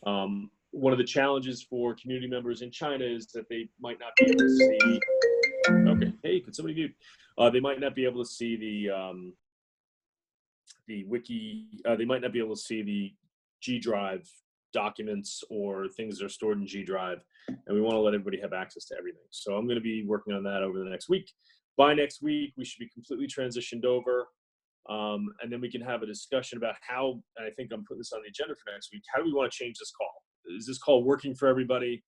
One of the challenges for community members in China is that they might not be able to see. Okay, hey, could somebody mute? They might not be able to see the wiki. They might not be able to see the G Drive documents or things that are stored in G Drive, and we want to let everybody have access to everything. So I'm going to be working on that over the next week. By next week, we should be completely transitioned over, and then we can have a discussion about how, and I think I'm putting this on the agenda for next week, how do we want to change this call? Is this call working for everybody?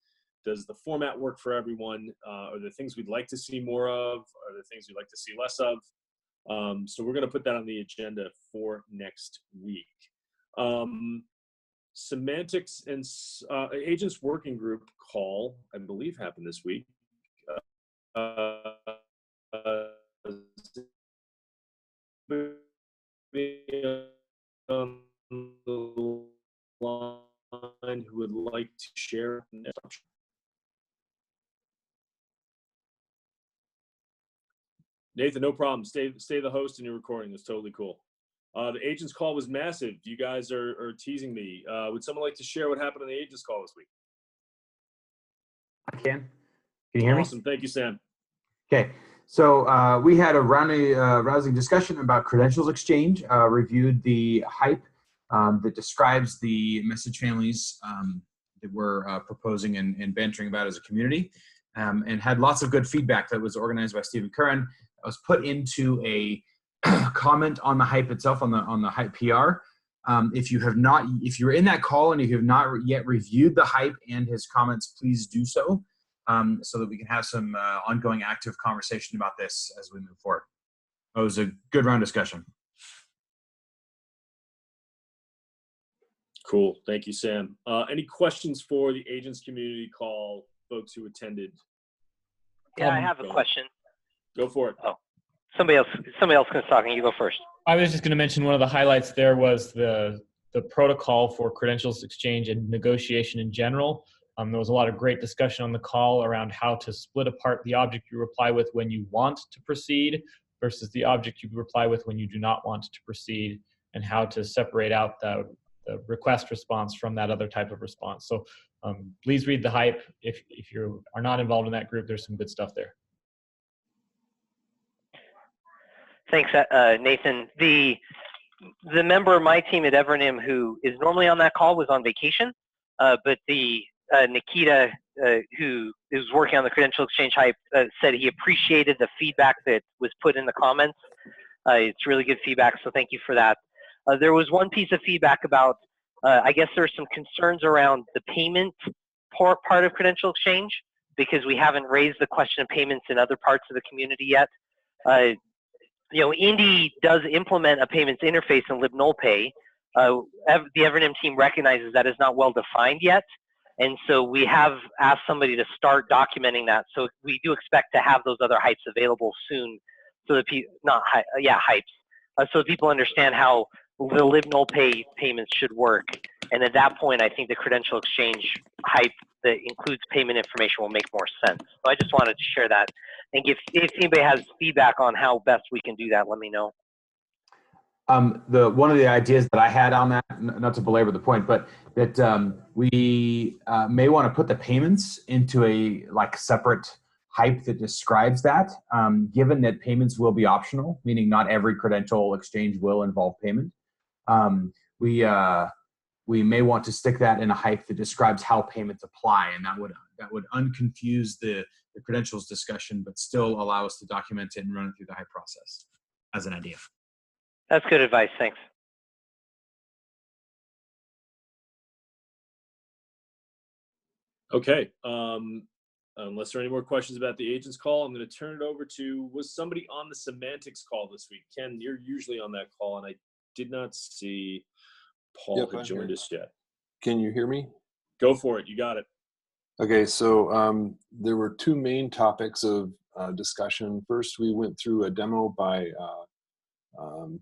Does the format work for everyone? Are there things we'd like to see more of? Are there things we'd like to see less of? So we're going to put that on the agenda for next week. Semantics and Agents Working Group call, I believe, happened this week. On the line who would like to share the next option. Nathan, no problem. Stay the host in your recording. That's totally cool. The agents call was massive. You guys are teasing me. Would someone like to share what happened on the agents call this week? I can. Can you hear me? Awesome. Thank you, Sam. Okay. So we had a rousing discussion about credentials exchange, reviewed the hype that describes the message families that we're proposing and bantering about as a community, and had lots of good feedback that was organized by Stephen Curran. It was put into a comment on the hype itself, on the hype PR. If you're in that call and if you have not yet reviewed the hype and his comments, please do so, so that we can have some ongoing active conversation about this as we move forward. It was a good round discussion. Cool. Thank you, Sam. Any questions for the agents community call folks who attended? Yeah, I have a question. Go for it. Oh, somebody else can talk, and you go first. I was just going to mention one of the highlights there was the protocol for credentials exchange and negotiation in general. There was a lot of great discussion on the call around how to split apart the object you reply with when you want to proceed versus the object you reply with when you do not want to proceed, and how to separate out the request response from that other type of response. So please read the hype. If you are not involved in that group, there's some good stuff there. Thanks, Nathan. The member of my team at Evernym who is normally on that call was on vacation, but Nikita, who is working on the credential exchange hype, said he appreciated the feedback that was put in the comments. It's really good feedback, so thank you for that. There was one piece of feedback about, I guess there's some concerns around the payment part of credential exchange, because we haven't raised the question of payments in other parts of the community yet. Indy does implement a payments interface in libnolpay. The Evernym team recognizes that is not well defined yet, and so we have asked somebody to start documenting that. So we do expect to have those other hypes available soon, so that so that people understand how the libnolpay payments should work. And at that point, I think the credential exchange hype that includes payment information will make more sense. So I just wanted to share that. And if anybody has feedback on how best we can do that, let me know. One of the ideas that I had on that, not to belabor the point, but that we may want to put the payments into a separate hype that describes that, given that payments will be optional, meaning not every credential exchange will involve payment. We may want to stick that in a hype that describes how payments apply, and that would unconfuse the credentials discussion, but still allow us to document it and run it through the hype process as an idea. That's good advice. Thanks. Okay. Unless there are any more questions about the agents call, I'm going to turn it over to, was somebody on the Semantics call this week? Ken, you're usually on that call, and I did not see Paul had joined us yet. Can you hear me? Go for it. You got it. Okay, so there were two main topics of discussion. First, we went through a demo by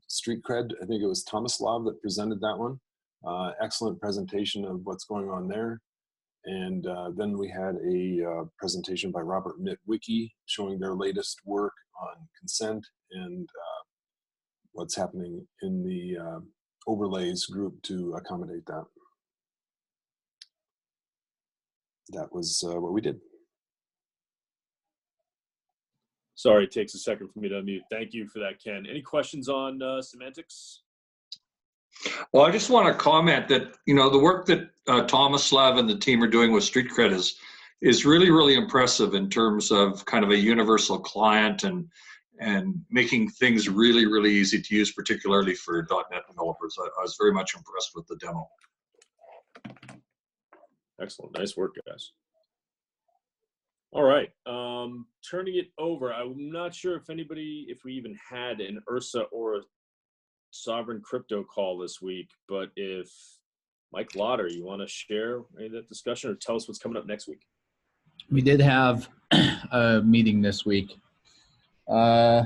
Street Cred. I think it was Tomislav that presented that one. Excellent presentation of what's going on there. And then we had a presentation by Robert Mitwicki showing their latest work on consent and what's happening in the overlays group to accommodate that. that was what we did. Sorry, it takes a second for me to unmute. Thank you for that, Ken. Any questions on semantics? Well, I just want to comment that, you know, the work that Thomas Slav and the team are doing with Street Cred is really, really impressive in terms of kind of a universal client and making things really, really easy to use, particularly for .NET developers. I was very much impressed with the demo. Excellent. Nice work, guys. All right. Turning it over, I'm not sure if we even had an URSA or a Sovrin crypto call this week, but if Mike Lotter, you want to share any of that discussion or tell us what's coming up next week? We did have a meeting this week. So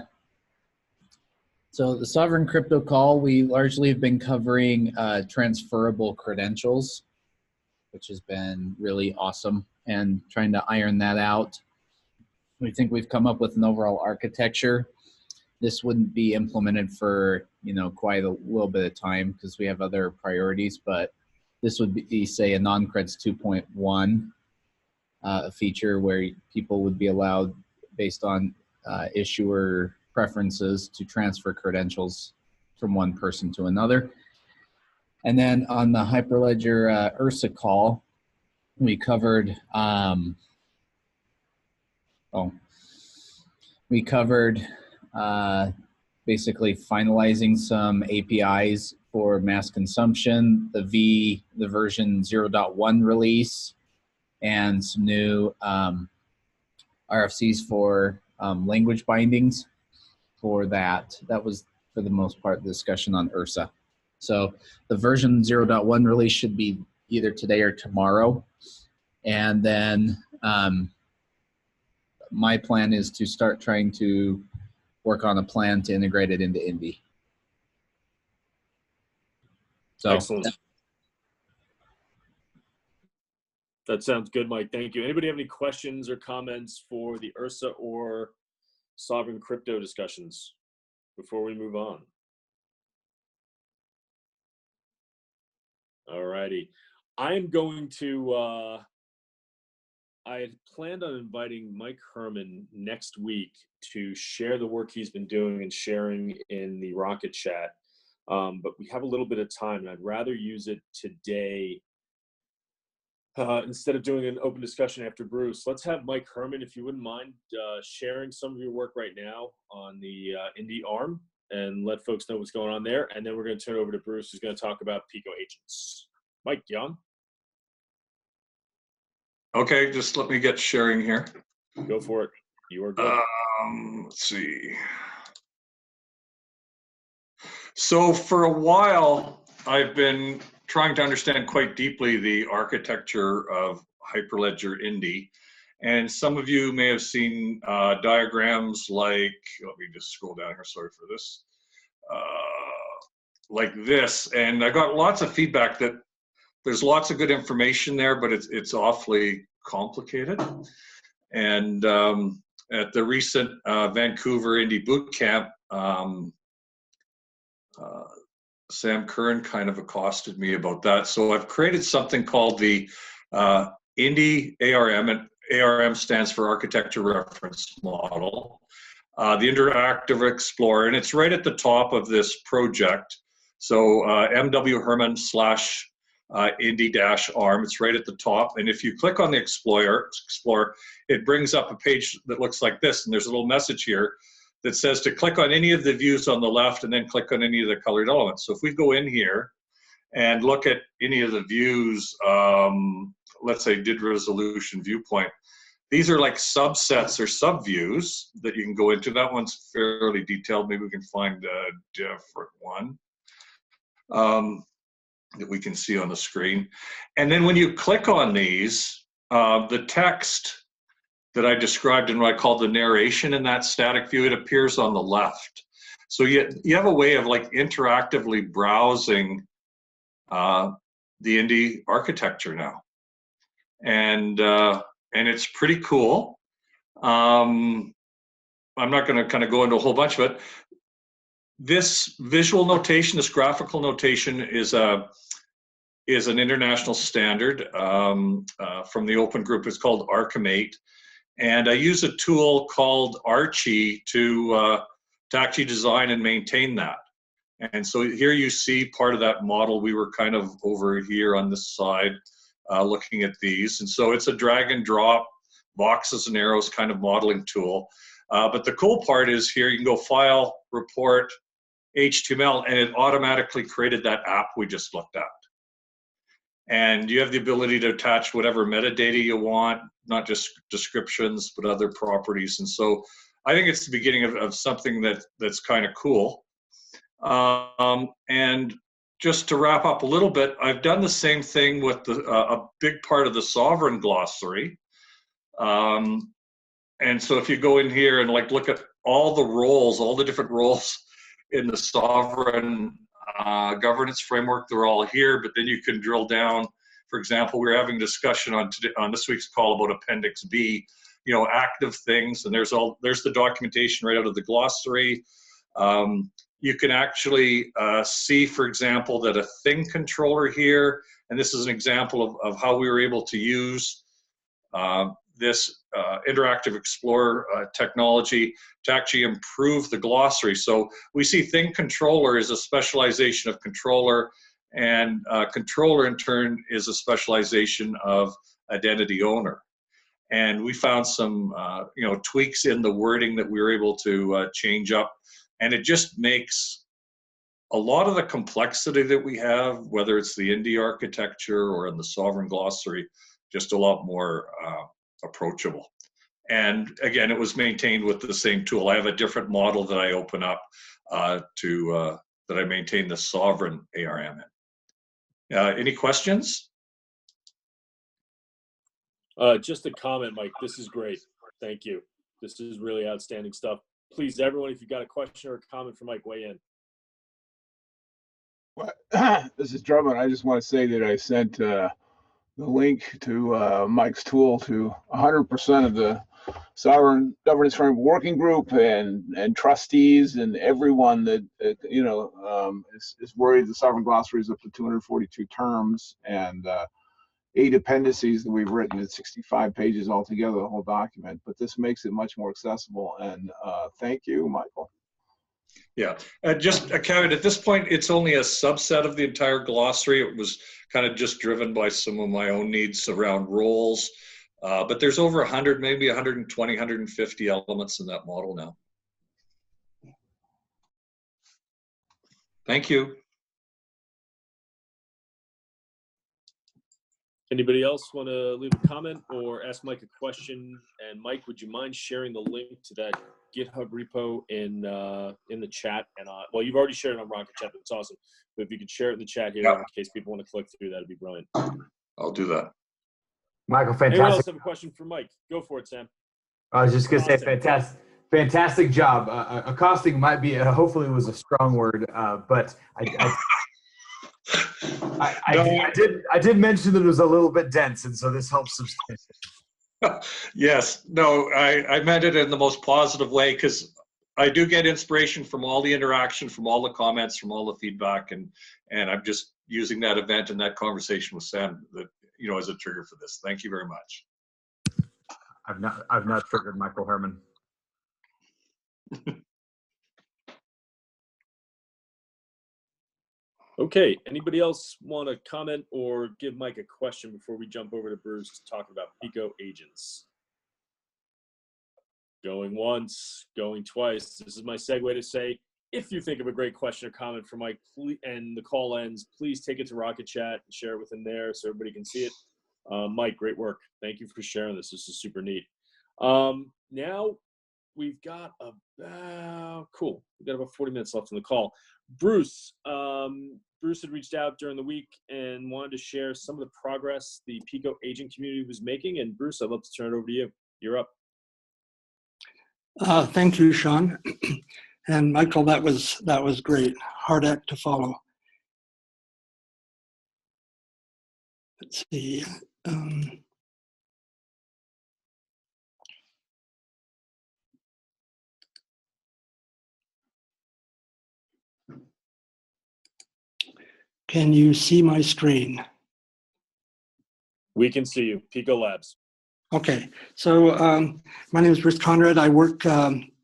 the Sovrin crypto call, we largely have been covering transferable credentials, which has been really awesome, and trying to iron that out. We think we've come up with an overall architecture. This wouldn't be implemented for, you know, quite a little bit of time because we have other priorities, but this would be, say, a non-creds 2.1 a feature where people would be allowed, based on issuer preferences, to transfer credentials from one person to another. And then on the Hyperledger URSA call, we covered basically finalizing some APIs for mass consumption, the version 0.1 release, and some new RFCs for language bindings for that. That was, for the most part, the discussion on URSA. So the version 0.1 release should be either today or tomorrow. And then my plan is to start trying to work on a plan to integrate it into Indy. So, excellent. That sounds good, Mike. Thank you. Anybody have any questions or comments for the URSA or Sovrin crypto discussions before we move on? All righty. I'm going to, I had planned on inviting Mike Herman next week to share the work he's been doing and sharing in the Rocket Chat. But we have a little bit of time, and I'd rather use it today instead of doing an open discussion after Bruce. Let's have Mike Herman, if you wouldn't mind, sharing some of your work right now on the Indy ARM, and let folks know what's going on there. And then we're going to turn it over to Bruce, who's going to talk about PICO agents. Mike, Young? Okay, just let me get sharing here. Go for it. You are good. Let's see. So for a while, I've been trying to understand quite deeply the architecture of Hyperledger Indy. And some of you may have seen diagrams like, let me just scroll down here, sorry for this, like this. And I got lots of feedback that there's lots of good information there, but it's awfully complicated. And at the recent Vancouver Indy Boot Camp, Sam Curran kind of accosted me about that. So I've created something called the Indy ARM, and ARM stands for Architecture Reference Model, the Interactive Explorer, and it's right at the top of this project. So MW Herman / Indy-ARM, it's right at the top. And if you click on the Explorer, it brings up a page that looks like this, and there's a little message here that says to click on any of the views on the left and then click on any of the colored elements. So if we go in here and look at any of the views, let's say did resolution viewpoint, these are like subsets or subviews that you can go into. That one's fairly detailed. Maybe we can find a different one that we can see on the screen. And then when you click on these, the text that I described in what I call the narration in that static view, it appears on the left. So you have a way of like interactively browsing the Indy architecture now. And it's pretty cool. I'm not gonna kind of go into a whole bunch of it. This visual notation, this graphical notation is a is an international standard from the open group. It's called Archimate. And I use a tool called Archie to actually design and maintain that. And so here you see part of that model. We were kind of over here on this side looking at these. And so it's a drag and drop, boxes and arrows kind of modeling tool. But the cool part is here you can go File, Report, HTML, and it automatically created that app we just looked at. And you have the ability to attach whatever metadata you want, not just descriptions, but other properties. And so I think it's the beginning of something that's kind of cool. And just to wrap up a little bit, I've done the same thing with a big part of the Sovrin glossary. And so if you go in here and like look at all the roles, all the different roles in the Sovrin governance framework, they're all here, but then you can drill down. For example, we were having a discussion on this week's call about Appendix B, you know, active things, and there's the documentation right out of the glossary. You can actually see, for example, that a thing controller here, and this is an example of how we were able to use this interactive explorer technology to actually improve the glossary. So we see thing controller is a specialization of controller, and controller in turn is a specialization of identity owner. And we found some you know, tweaks in the wording that we were able to change up, and it just makes a lot of the complexity that we have, whether it's the Indy architecture or in the Sovrin glossary, just a lot more approachable. And again, it was maintained with the same tool. I have a different model that I open up that I maintain the Sovrin ARM in. Any questions? Just a comment, Mike. This is great. Thank you. This is really outstanding stuff. Please, everyone, if you've got a question or a comment for Mike, weigh in. Well, this is Drummond. I just want to say that I sent the link to Mike's tool to 100% of the Sovrin Governance Framework Working Group and trustees and everyone that you know is worried the Sovrin glossary is up to 242 terms and 8 appendices that we've written. It's 65 pages altogether, the whole document. But this makes it much more accessible. And thank you, Michael. Yeah, just a caveat, at this point, it's only a subset of the entire glossary. It was kind of just driven by some of my own needs around roles. But there's over 100, maybe 120, 150 elements in that model now. Thank you. Anybody else want to leave a comment or ask Mike a question? And Mike, would you mind sharing the link to that GitHub repo in the chat? And well, you've already shared it on Rocket Chat, but it's awesome. But if you could share it in the chat here, in case people want to click through, that'd be brilliant. I'll do that. Michael, fantastic. Anyone else have a question for Mike? Go for it, Sam. I was just going to say, fantastic job. Accosting might be, hopefully it was a strong word, but I did mention that it was a little bit dense, and so this helps substantially. Yes, no, I meant it in the most positive way, because I do get inspiration from all the interaction, from all the comments, from all the feedback, and I'm just using that event and that conversation with Sam that, you know, as a trigger for this. Thank you very much. I've not triggered Michael Herman. Okay, anybody else want to comment or give Mike a question before we jump over to Bruce to talk about PICO agents? Going once, going twice. This is my segue to say, if you think of a great question or comment for Mike, please, and the call ends, please take it to Rocket Chat and share it with him there so everybody can see it. Mike, great work. Thank you for sharing this. This is super neat. Now we've got cool. We've got about 40 minutes left on the call. Bruce, Bruce had reached out during the week and wanted to share some of the progress the PICO agent community was making. And Bruce, I'd love to turn it over to you. You're up. Thank you, Sean. And Michael, that was great. Hard act to follow. Let's see. Can you see my screen? We can see you. PICO Labs. Okay, so my name is Bruce Conrad. I work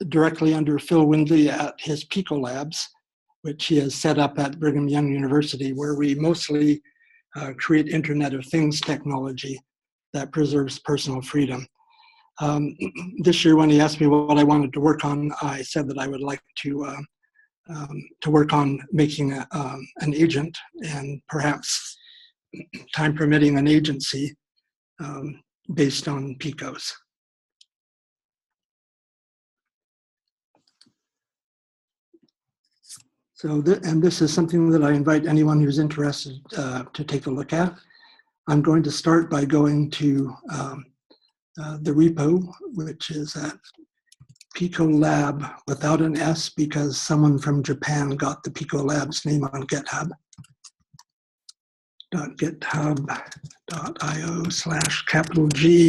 directly under Phil Windley at his PICO Labs, which he has set up at Brigham Young University, where we mostly create Internet of Things technology that preserves personal freedom. This year, when he asked me what I wanted to work on, I said that I would like to work on making an agent, and perhaps, time permitting, an agency based on PICOs. So, and this is something that I invite anyone who's interested to take a look at. I'm going to start by going to the repo, which is at PICO Lab without an S, because someone from Japan got the PICO Labs name on GitHub. .github.io/G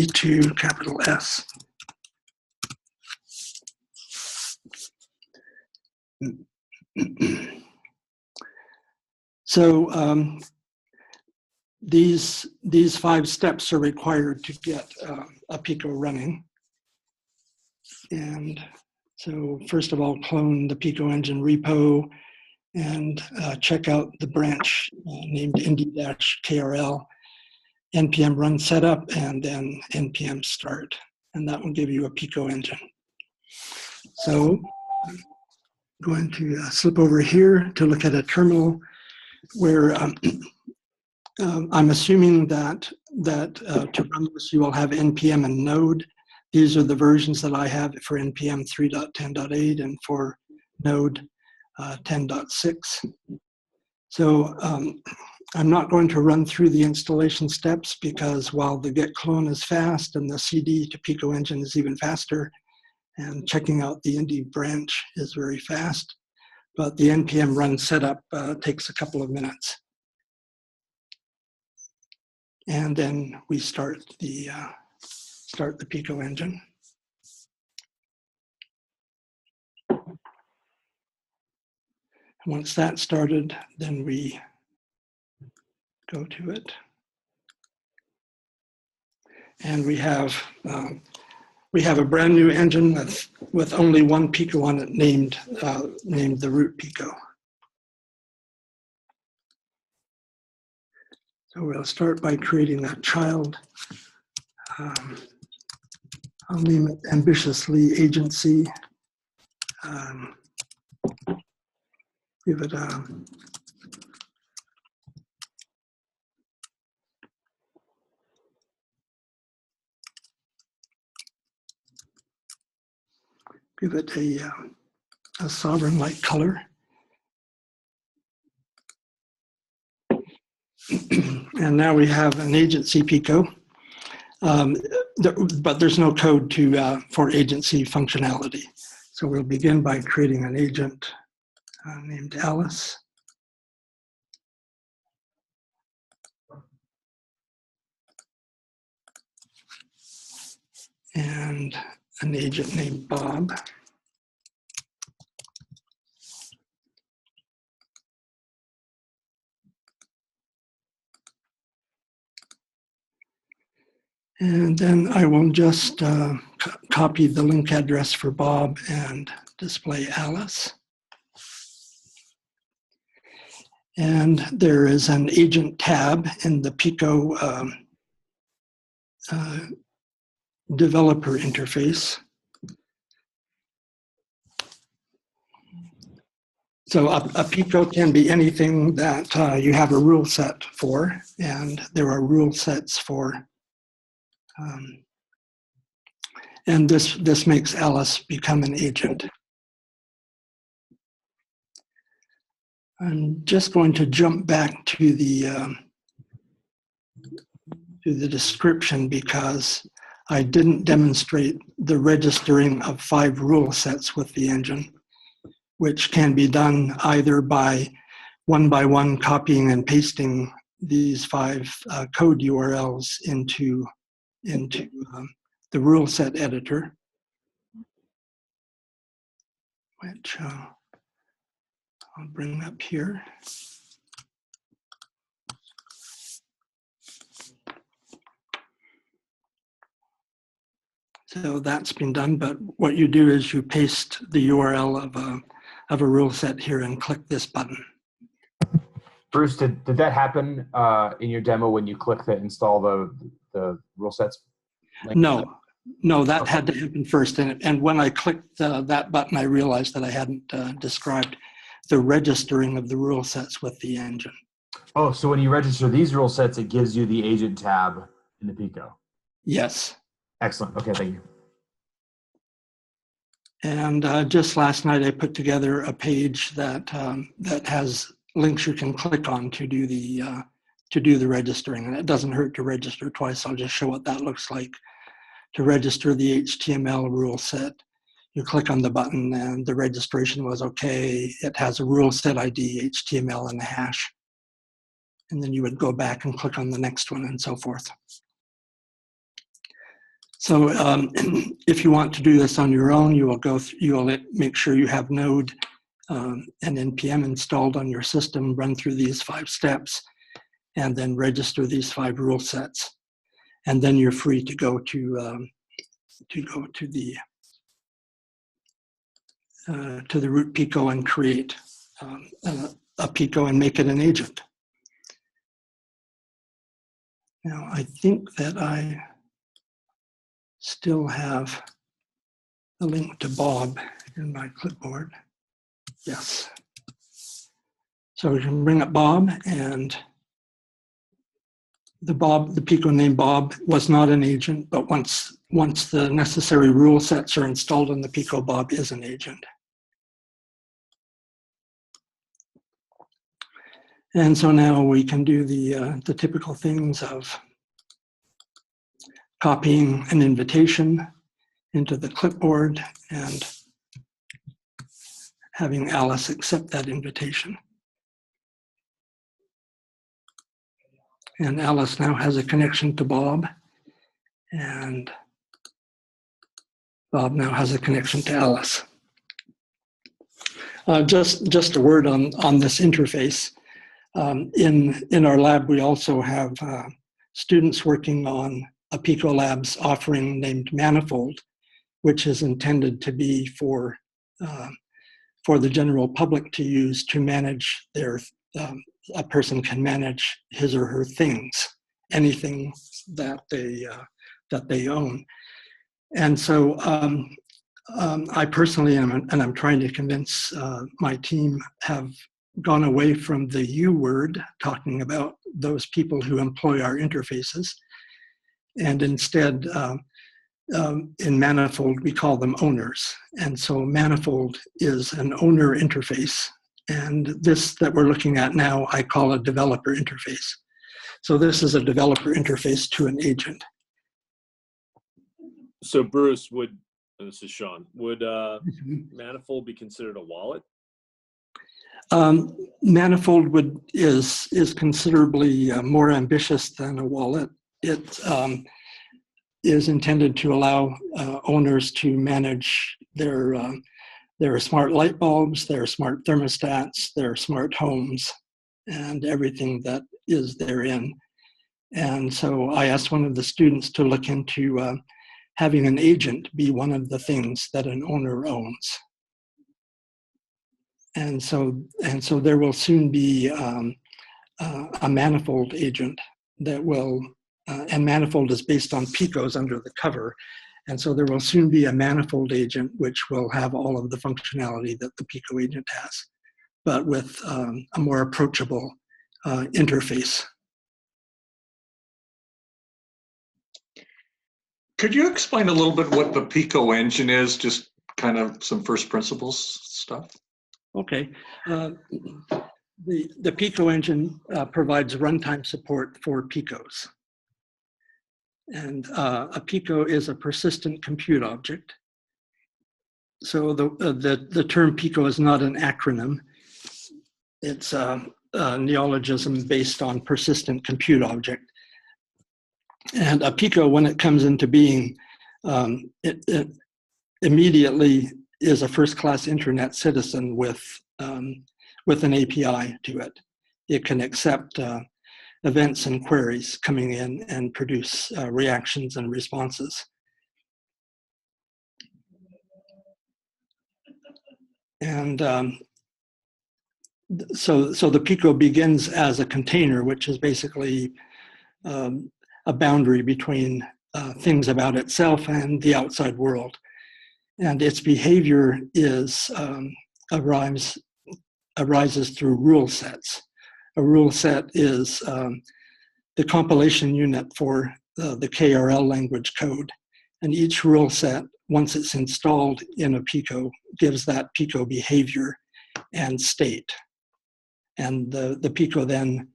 to S. So these 5 steps are required to get a PICO running. And so first of all, clone the PICO engine repo and check out the branch named indy-krl, npm run setup, and then npm start. And that will give you a PICO engine. So I'm going to slip over here to look at a terminal where I'm assuming that to run this, you will have npm and node. These are the versions that I have for npm 3.10.8 and for node 10.6. So I'm not going to run through the installation steps, because while the git clone is fast and the cd to PICO engine is even faster, and checking out the Indy branch is very fast, but the npm run setup takes a couple of minutes. And then we start the PICO engine. Once that's started, then we go to it. And we have a brand new engine with only one PICO on it, named the root PICO. So we'll start by creating a child. I'll name it ambitiously agency. Give it a Sovrin-like color. And now we have an agency PICO, but there's no code for agency functionality. So we'll begin by creating an agent named Alice. And an agent named Bob. And then I will just copy the link address for Bob and display Alice. And there is an agent tab in the PICO developer interface. So a PICO can be anything that you have a rule set for, and there are rule sets for, and this makes Alice become an agent. I'm just going to jump back to the description, because I didn't demonstrate the registering of 5 rule sets with the engine, which can be done either by one copying and pasting these 5 code URLs into the rule set editor, which I'll bring up here. So that's been done, but what you do is you paste the URL of a rule set here and click this button. Bruce, did that happen in your demo when you click the install the rule sets link? No, that had to happen first. And when I clicked that button, I realized that I hadn't described the registering of the rule sets with the engine. Oh, so when you register these rule sets, it gives you the agent tab in the PICO. Yes. Excellent. Okay, thank you. And just last night, I put together a page that that has links you can click on to do the registering, and it doesn't hurt to register twice. I'll just show what that looks like. To register the HTML rule set, you click on the button, and the registration was okay. It has a rule set ID, HTML, and a hash, and then you would go back and click on the next one, and so forth. So if you want to do this on your own, you will make sure you have Node and NPM installed on your system, run through these 5 steps, and then register these 5 rule sets. And then you're free to go to the root PICO and create a PICO and make it an agent. Now I think that I still have a link to Bob in my clipboard. Yes. So we can bring up Bob, and the PICO named Bob was not an agent, but once the necessary rule sets are installed in the PICO, Bob is an agent. And so now we can do the typical things of copying an invitation into the clipboard and having Alice accept that invitation. And Alice now has a connection to Bob, and Bob now has a connection to Alice. Just a word on this interface. In our lab, we also have students working on a PICO Labs offering named Manifold, which is intended to be for the general public to use to manage their a person can manage his or her things, anything that they own. And so I personally am, and I'm trying to convince my team, have gone away from the U word, talking about those people who employ our interfaces, and instead in Manifold we call them owners. And so Manifold is an owner interface. And this that we're looking at now, I call a developer interface. So this is a developer interface to an agent. So Bruce, this is Sean, would Manifold be considered a wallet? Manifold is considerably more ambitious than a wallet. It is intended to allow owners to manage their smart light bulbs, their smart thermostats, their smart homes, and everything that is therein. And so I asked one of the students to look into having an agent be one of the things that an owner owns. And so there will soon be a Manifold agent that will, and Manifold is based on PICOs under the cover. And so there will soon be a Manifold agent which will have all of the functionality that the PICO agent has, but with a more approachable interface. Could you explain a little bit what the PICO engine is, just kind of some first principles stuff? Okay. The PICO engine provides runtime support for PICOs. And a PICO is a persistent compute object. So the term PICO is not an acronym. It's a neologism based on persistent compute object. And a PICO, when it comes into being, it immediately is a first-class internet citizen with an API to it. It can accept events and queries coming in and produce reactions and responses. And so the PICO begins as a container, which is basically a boundary between things about itself and the outside world. And its behavior is arises through rule sets. A rule set is the compilation unit for the KRL language code. And each rule set, once it's installed in a PICO, gives that PICO behavior and state. And the PICO then,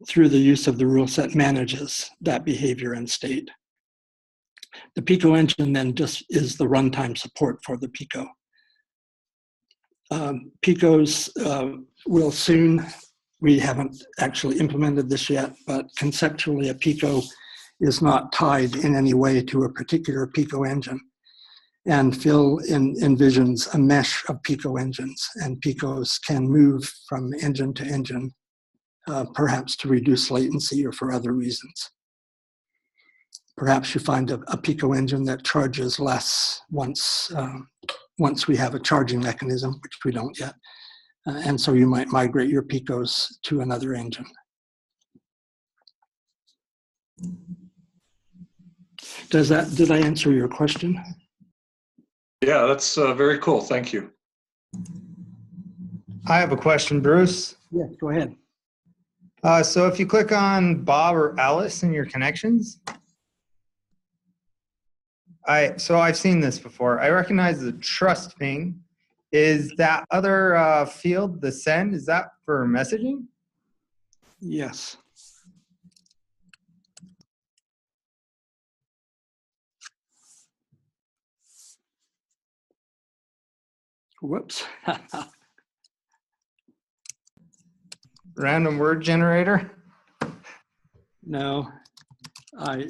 through the use of the rule set, manages that behavior and state. The PICO engine then just is the runtime support for the PICO. PICOs will soon, we haven't actually implemented this yet, but conceptually a PICO is not tied in any way to a particular PICO engine. And Phil envisions a mesh of PICO engines, and PICOs can move from engine to engine, perhaps to reduce latency or for other reasons. Perhaps you find a PICO engine that charges less once we have a charging mechanism, which we don't yet. And so you might migrate your PICOs to another engine. Did I answer your question? Yeah, that's very cool. Thank you. I have a question, Bruce. Yeah, go ahead. So if you click on Bob or Alice in your connections, so I've seen this before. I recognize the trust ping. Is that other field, the send, is that for messaging? Yes. Whoops. Random word generator? No, I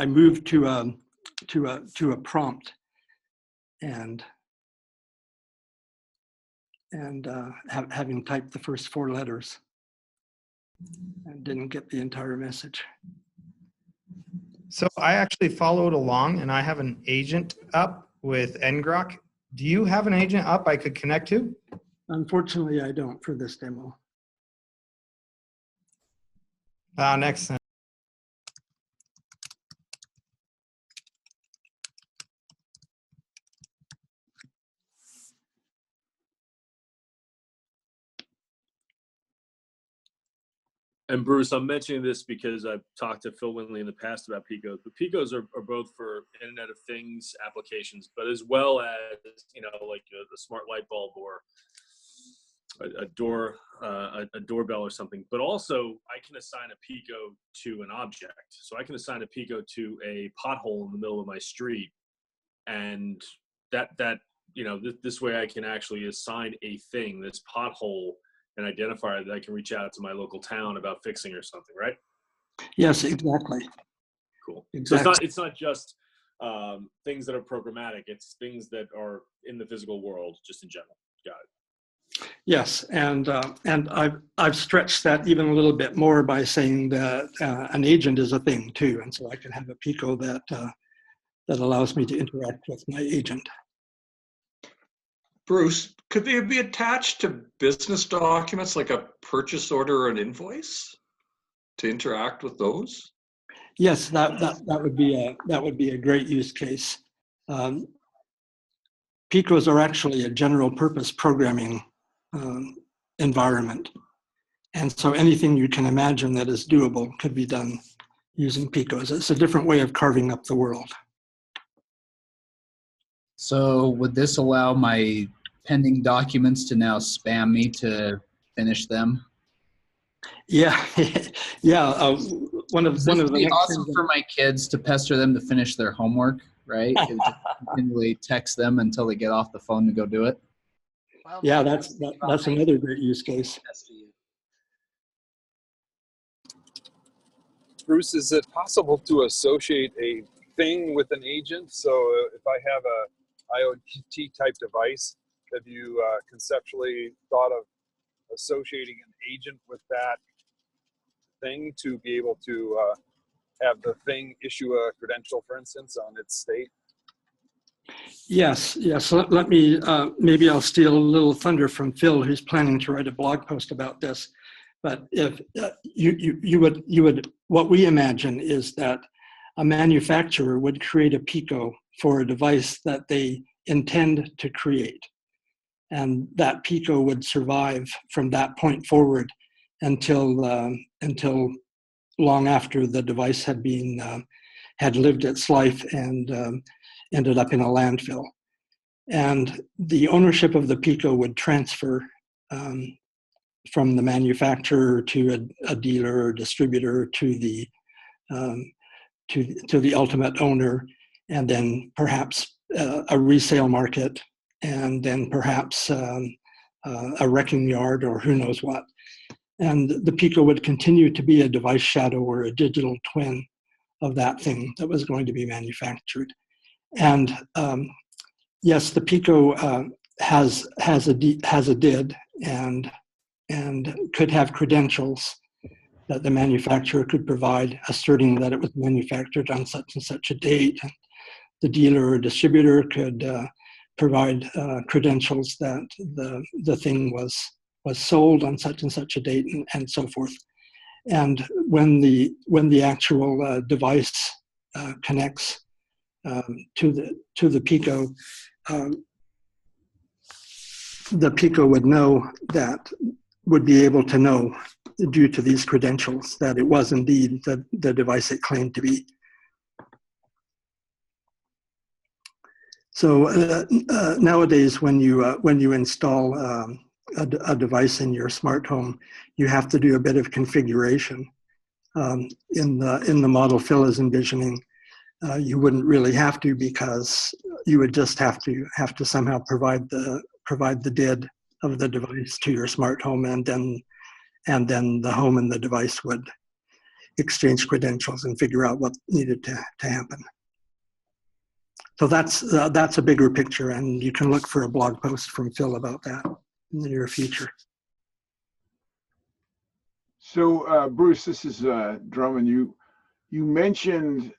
moved to a prompt and having typed the first 4 letters and didn't get the entire message. So I actually followed along and I have an agent up with ngrok. Do you have an agent up I could connect to? Unfortunately, I don't for this demo. Next time. And Bruce, I'm mentioning this because I've talked to Phil Winley in the past about PICOs, but PICOs are both for Internet of Things applications, but as well as, like the smart light bulb or a doorbell or something. But also I can assign a PICO to an object. So I can assign a PICO to a pothole in the middle of my street. And this way I can actually assign a thing, this pothole, an identifier that I can reach out to my local town about fixing or something, right? Yes, exactly. Cool. Exactly. So it's not just things that are programmatic. It's things that are in the physical world, just in general. Got it. Yes, and I've stretched that even a little bit more by saying that an agent is a thing too, and so I can have a PICO that allows me to interact with my agent. Bruce, could they be attached to business documents like a purchase order or an invoice to interact with those? Yes, that would be a great use case. PICOs are actually a general purpose programming environment, and so anything you can imagine that is doable could be done using PICOs. It's a different way of carving up the world. So would this allow my pending documents to now spam me to finish them? Yeah, yeah. One of the next awesome for my kids to pester them to finish their homework, right? It would just continually text them until they get off the phone to go do it. Well, yeah, that's another great use case. Bruce, is it possible to associate a thing with an agent? So if I have a IoT type device, have you conceptually thought of associating an agent with that thing to be able to have the thing issue a credential, for instance, on its state? Yes, yes. Let me, maybe I'll steal a little thunder from Phil, who's planning to write a blog post about this. But if you would, what we imagine is that a manufacturer would create a PICO for a device that they intend to create. And that PICO would survive from that point forward until long after the device had lived its life and ended up in a landfill. And the ownership of the PICO would transfer from the manufacturer to a dealer or distributor to the ultimate owner, and then perhaps a resale market, and then perhaps a wrecking yard or who knows what. And the PICO would continue to be a device shadow or a digital twin of that thing that was going to be manufactured. And yes, the PICO has a DID and could have credentials that the manufacturer could provide, asserting that it was manufactured on such and such a date. The dealer or distributor could provide credentials that the thing was sold on such and such a date, and so forth. And when the actual device connects to the PICO, the PICO would be able to know, due to these credentials, that it was indeed the device it claimed to be. So nowadays, when you install a device in your smart home, you have to do a bit of configuration. In the model Phil is envisioning, you wouldn't really have to, because you would just have to somehow provide the DID of the device to your smart home, and then the home and the device would exchange credentials and figure out what needed to happen. So that's a bigger picture, and you can look for a blog post from Phil about that in the near future. So Bruce, this is Drummond. You mentioned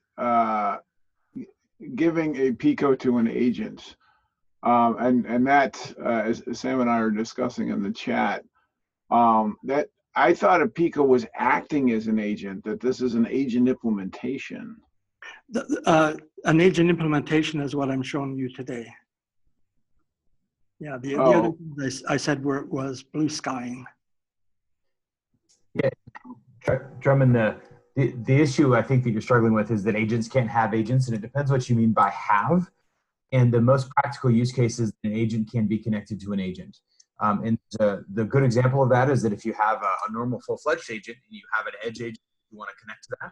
giving a PICO to an agent, and that, as Sam and I are discussing in the chat, that I thought a PICO was acting as an agent, that this is an agent implementation. An agent implementation is what I'm showing you today. Yeah, the other thing I said was blue skying. Yeah, Drummond, the issue I think that you're struggling with is that agents can't have agents, and it depends what you mean by have. And the most practical use case is an agent can be connected to an agent. And the good example of that is that if you have a normal full-fledged agent and you have an edge agent you want to connect to that,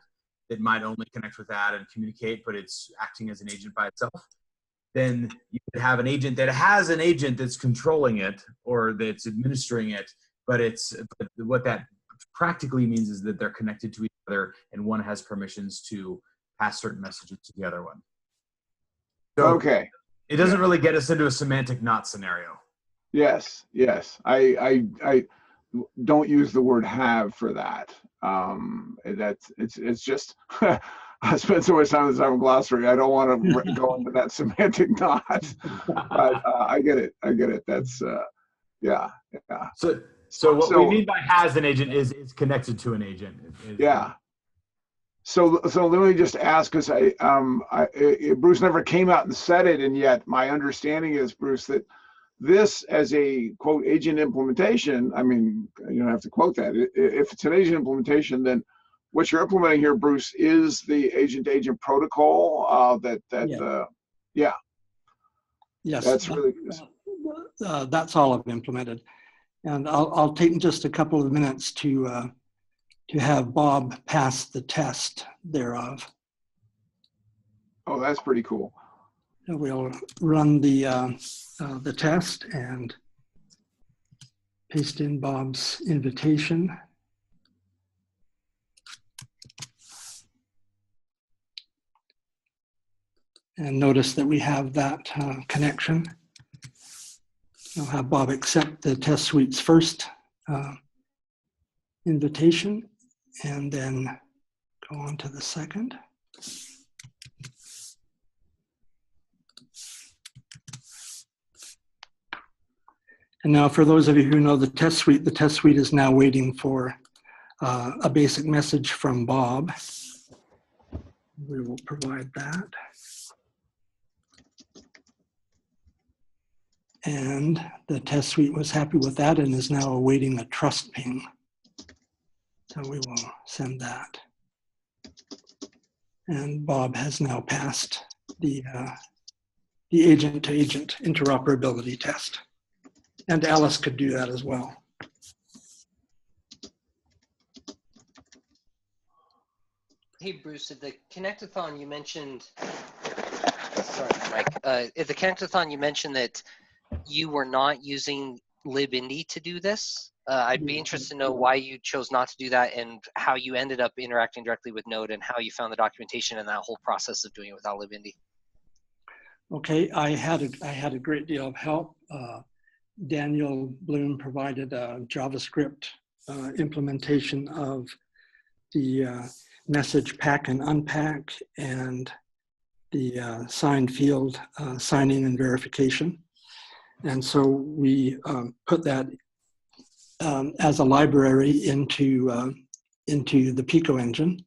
it might only connect with that and communicate, but it's acting as an agent by itself. Then you could have an agent that has an agent that's controlling it or that's administering it, but what that practically means is that they're connected to each other and one has permissions to pass certain messages to the other one. So okay. It doesn't really get us into a semantic knot scenario. Yes, yes. I don't use the word have for that. It's just I spent so much time in the Cyber glossary. I don't want to go into that semantic knot. But I get it. That's yeah. So what we mean by has an agent is connected to an agent. Yeah. So let me just ask, because Bruce never came out and said it, and yet my understanding is, Bruce, that this as a quote agent implementation, I mean, you don't have to quote that. If it's an agent implementation, then what you're implementing here, Bruce, is the agent-to-agent protocol. Yeah. Yes. That's really that's all I've implemented, and I'll take just a couple of minutes to have Bob pass the test thereof. Oh, that's pretty cool. We'll run the test and paste in Bob's invitation. And notice that we have that connection. I'll have Bob accept the test suite's first invitation and then go on to the second. And now for those of you who know the test suite is now waiting for a basic message from Bob. We will provide that. And the test suite was happy with that and is now awaiting a trust ping. So we will send that. And Bob has now passed the agent-to-agent interoperability test. And Alice could do that as well. Hey, Bruce, at the Connectathon you mentioned, sorry, Mike, at the Connectathon you mentioned that you were not using libindy to do this. I'd be interested to know why you chose not to do that and how you ended up interacting directly with Node and how you found the documentation and that whole process of doing it without libindy. Okay, I had a great deal of help. Daniel Bloom provided a JavaScript implementation of the message pack and unpack and the signed field signing and verification. And so we put that as a library into the PICO engine.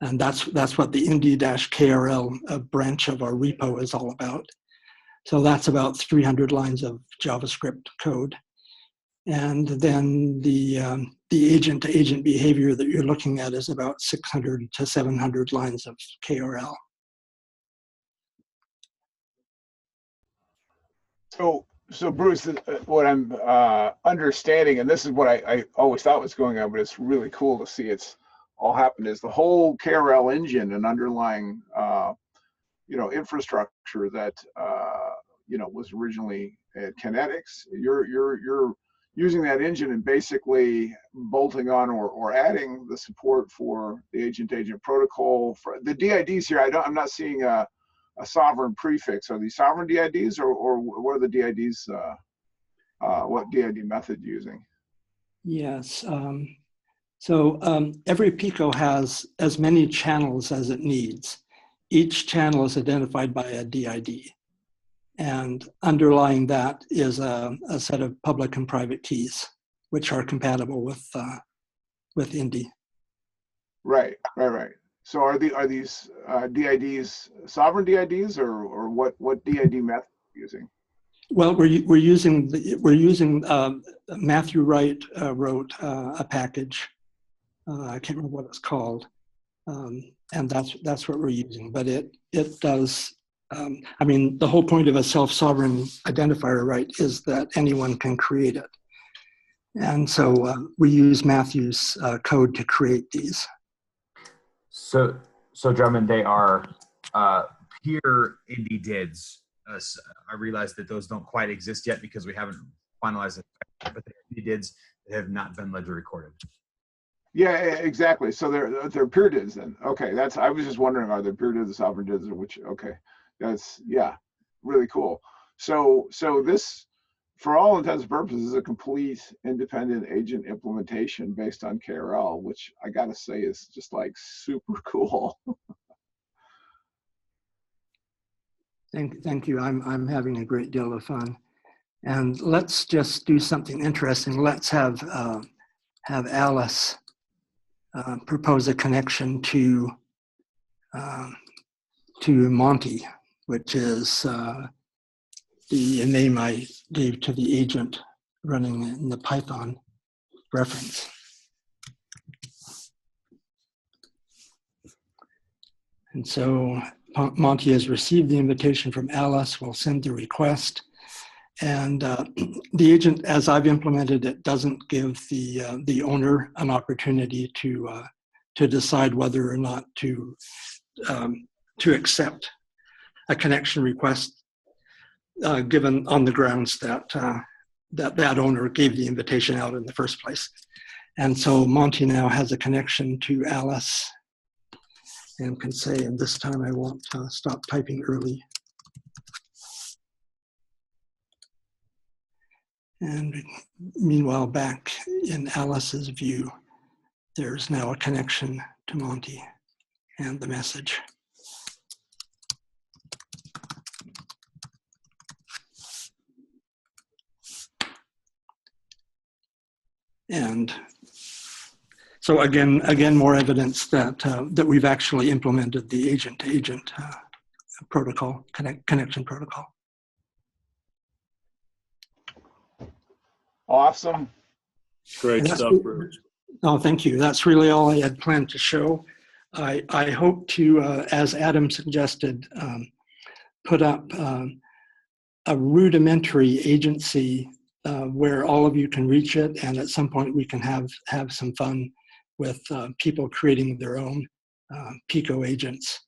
And that's what the Indy-KRL branch of our repo is all about. So that's about 300 lines of JavaScript code. And then the agent-to-agent behavior that you're looking at is about 600 to 700 lines of KRL. So Bruce, what I'm understanding, and this is what I always thought was going on, but it's really cool to see it's all happened, is the whole KRL engine and underlying infrastructure that was originally at Kinetics. You're using that engine and basically bolting on or adding the support for the agent-to-agent protocol. For the DIDs here, I'm not seeing a Sovrin prefix. Are these Sovrin DIDs or what are the DIDs? What DID method using? Yes. Every PICO has as many channels as it needs. Each channel is identified by a DID. And underlying that is a set of public and private keys, which are compatible with Indy. Right. So are these DIDs Sovrin DIDs or what DID method are you using? Well, we're using Matthew Wright wrote a package. I can't remember what it's called, and that's what we're using. But it does. The whole point of a self-sovereign identifier, right, is that anyone can create it. And so we use Matthew's code to create these. So Drummond, they are peer Indy DIDs. I realize that those don't quite exist yet because we haven't finalized it, but they're Indy DIDs that have not been ledger recorded. Yeah, exactly. So they're peer DIDs then. Okay, I was just wondering, are they peer DIDs or sovereign DIDs or which? Okay, that's really cool. So this, for all intents and purposes, is a complete independent agent implementation based on KRL, which I gotta say is just like super cool. Thank you. I'm having a great deal of fun, and let's just do something interesting. Let's have Alice propose a connection to Monty, which is the name I gave to the agent running in the Python reference. And so Monty has received the invitation from Alice. We'll send the request. And the agent, as I've implemented it, doesn't give the owner an opportunity to decide whether or not to accept a connection request, given on the grounds that that owner gave the invitation out in the first place. And so Monty now has a connection to Alice and can say, and this time I won't stop typing early. And meanwhile, back in Alice's view, there's now a connection to Monty and the message. And so again, more evidence that that we've actually implemented the agent-to-agent protocol, connection protocol. Awesome. Great stuff, Bruce. Oh, thank you. That's really all I had planned to show. I hope to, as Adam suggested, put up a rudimentary agency where all of you can reach it, and at some point we can have some fun with people creating their own PICO agents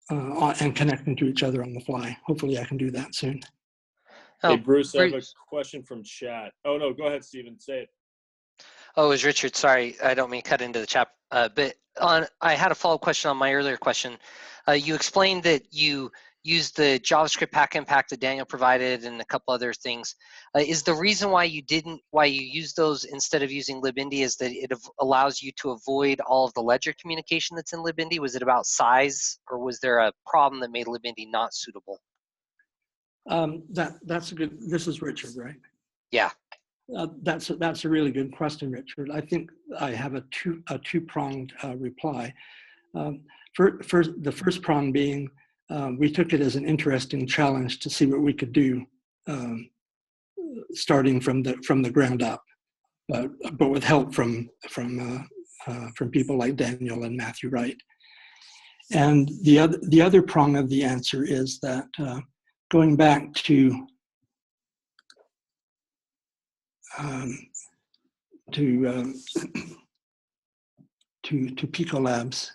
and connecting to each other on the fly. Hopefully I can do that soon. Hey, Bruce, I have a question from chat. Oh, no, go ahead, Stephen, say it. Oh, it was Richard. Sorry, I don't mean to cut into the chat. But I had a follow-up question on my earlier question. You explained that you used the JavaScript pack that Daniel provided and a couple other things. Is the reason why you used those instead of using libindy is that it allows you to avoid all of the ledger communication that's in libindy? Was it about size, or was there a problem that made libindy not suitable? That's a good. This is Richard, right? Yeah. That's a really good question, Richard. I think I have a two-pronged reply. The first prong being we took it as an interesting challenge to see what we could do, starting from the ground up, but with help from people like Daniel and Matthew Wright. And the other prong of the answer is that going back to PICO Labs.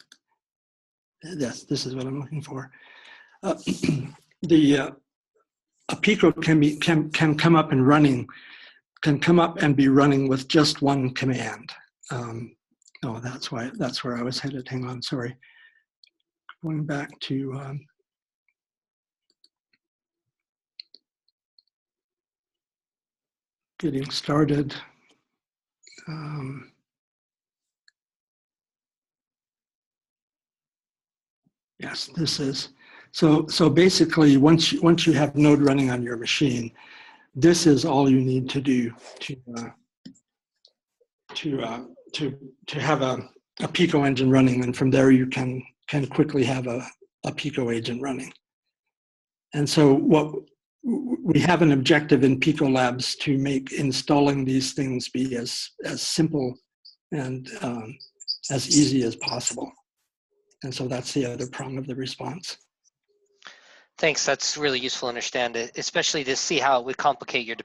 Yes, this is what I'm looking for. A PICO can come up and running, can come up and be running with just one command. Oh, that's where I was headed. Hang on, sorry. Going back to getting started. Yes, this is so basically once you have Node running on your machine, this is all you need to do to have a PICO engine running, and from there you can quickly have a PICO agent running. And so we have an objective in PICO Labs to make installing these things be as simple and as easy as possible. And so that's the other prong of the response. Thanks, that's really useful to understand it, especially to see how it would complicate your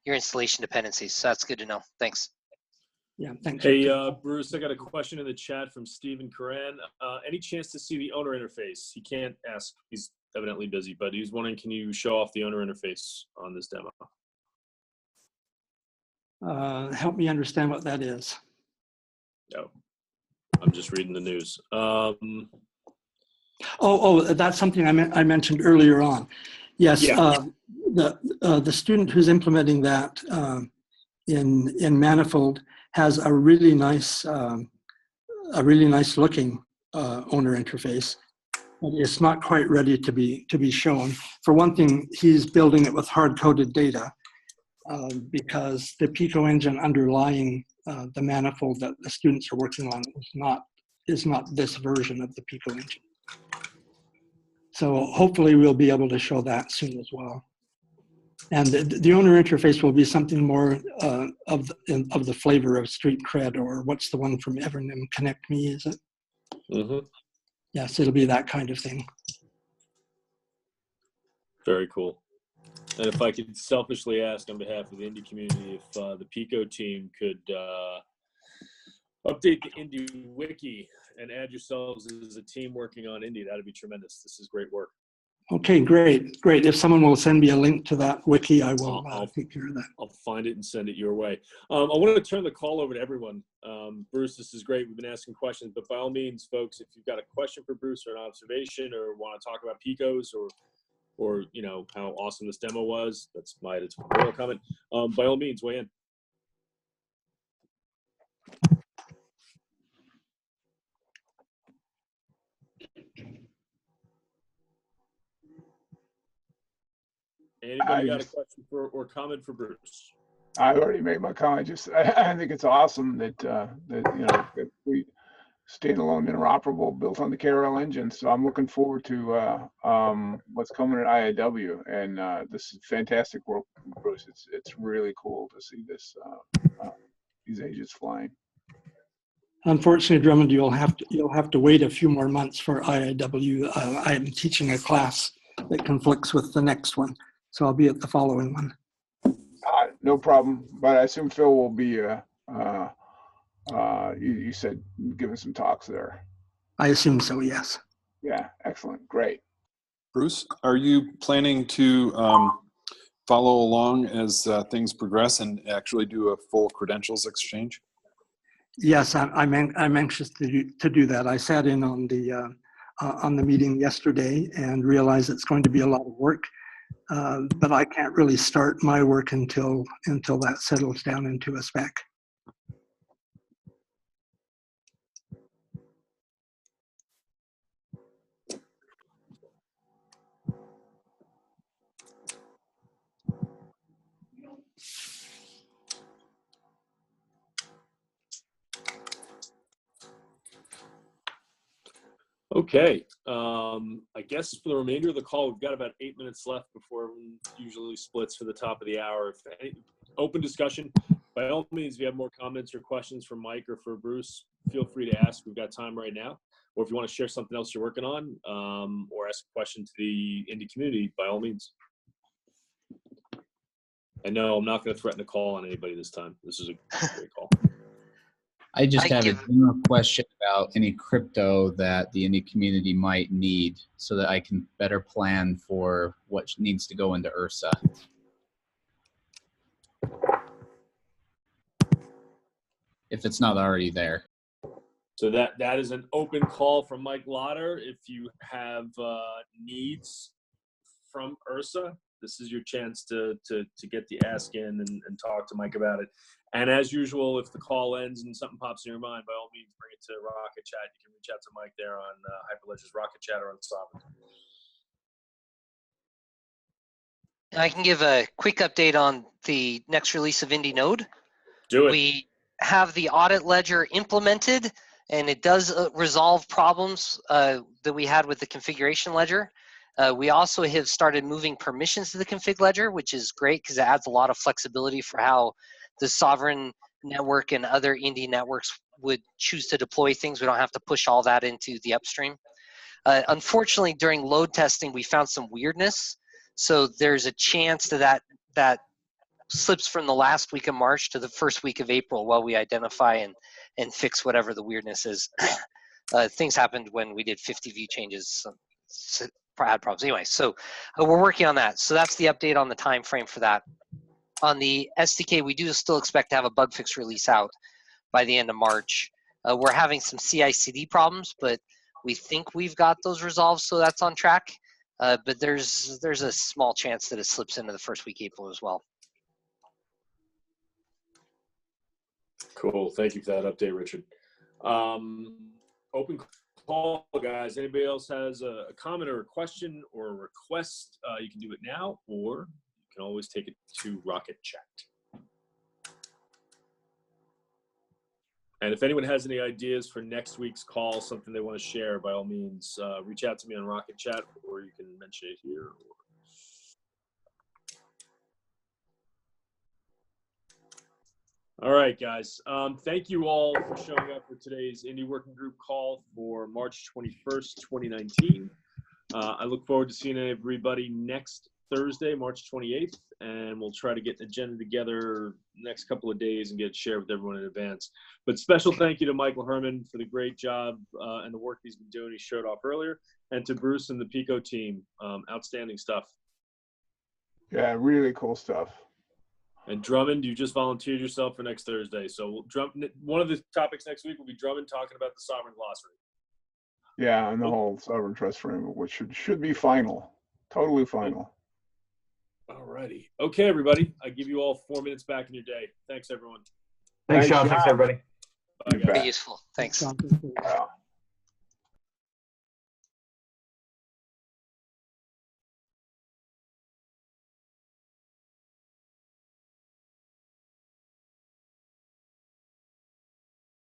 installation dependencies. So that's good to know. Thanks. Yeah, thanks. Hey, Bruce, I got a question in the chat from Stephen Curran. Any chance to see the owner interface? He can't ask, he's evidently busy, but he's wondering, can you show off the owner interface on this demo? Help me understand what that is. No, I'm just reading the news. That's something I mentioned earlier on. Yes, yeah. The student who's implementing that in Manifold has a really nice looking owner interface. But it's not quite ready to be shown. For one thing, he's building it with hard-coded data because the PICO engine underlying the Manifold that the students are working on is not this version of the PICO engine. So hopefully we'll be able to show that soon as well. And the owner interface will be something more of the flavor of Street Cred, or what's the one from Evernym, Connect Me, is it? Mm-hmm. Yes, it'll be that kind of thing. Very cool. And if I could selfishly ask on behalf of the Indy community, if the PICO team could update the Indy wiki and add yourselves as a team working on Indy, that'd be tremendous. This is great work. Okay, great. If someone will send me a link to that wiki, I will take care of that. I'll find it and send it your way. I want to turn the call over to everyone. Bruce, this is great. We've been asking questions, but by all means, folks, if you've got a question for Bruce or an observation, or want to talk about PICOs, or you know how awesome this demo was, that's my editorial comment. By all means, weigh in. Anybody got a question or comment for Bruce? I already made my comment. I think it's awesome that that we standalone interoperable built on the KRL engine. So I'm looking forward to what's coming at IIW, and this is fantastic work, Bruce. It's really cool to see this these agents flying. Unfortunately, Drummond, you'll have to wait a few more months for IIW. I am teaching a class that conflicts with the next one, so I'll be at the following one. No problem, but I assume Phil will be. You said giving some talks there. I assume so. Yes. Yeah. Excellent. Great. Bruce, are you planning to follow along as things progress and actually do a full credentials exchange? Yes, I'm anxious to do that. I sat in on the meeting yesterday and realized it's going to be a lot of work, but I can't really start my work until that settles down into a spec. Okay, I guess for the remainder of the call, we've got about 8 minutes left before everyone usually splits for the top of the hour. Open discussion. By all means, if you have more comments or questions for Mike or for Bruce, feel free to ask. We've got time right now. Or if you want to share something else you're working on, or ask a question to the Indy community, by all means. And no, I'm not going to threaten to call on anybody this time. This is a great call. I just have a general question about any crypto that the Indy community might need so that I can better plan for what needs to go into URSA. If it's not already there. So that is an open call from Mike Lotter. If you have needs from URSA, this is your chance to get the ask in and talk to Mike about it. And as usual, if the call ends and something pops in your mind, by all means, bring it to Rocket Chat. You can reach out to Mike there on Hyperledger's Rocket Chat or on Sovrin. I can give a quick update on the next release of Indy Node. Do it. We have the audit ledger implemented, and it does resolve problems that we had with the configuration ledger. We also have started moving permissions to the config ledger, which is great because it adds a lot of flexibility for how the Sovrin network and other Indy networks would choose to deploy things. We don't have to push all that into the upstream. Unfortunately, during load testing, we found some weirdness. So there's a chance that slips from the last week of March to the first week of April while we identify and fix whatever the weirdness is. Things happened when we did 50 view changes. Had problems anyway, so we're working on that. So that's the update on the time frame for that. On the SDK, we do still expect to have a bug fix release out by the end of March. We're having some CI/CD problems, but we think we've got those resolved, so that's on track. But there's a small chance that it slips into the first week of April as well. Cool. Thank you for that update, Richard. Open call, guys. Anybody else has a comment or a question or a request? You can do it now, or you can always take it to Rocket Chat. And if anyone has any ideas for next week's call, something they want to share, by all means, reach out to me on Rocket Chat, or you can mention it here. All right, guys. Thank you all for showing up for today's Indy Working Group call for March 21st, 2019. I look forward to seeing everybody next Thursday, March 28th, and we'll try to get an agenda together next couple of days and get it shared with everyone in advance. But special thank you to Michael Herman for the great job and the work he's been doing. He showed off earlier, and to Bruce and the PICO team. Outstanding stuff. Yeah, really cool stuff. And Drummond, you just volunteered yourself for next Thursday. So one of the topics next week will be Drummond talking about the Sovrin glossary. Yeah, and the whole sovereign trust framework, which should be final, totally final. All righty. Okay, everybody. I give you all 4 minutes back in your day. Thanks, everyone. Thanks, Sean. Thanks, everybody. Bye, guys. Very useful. Thanks. Wow.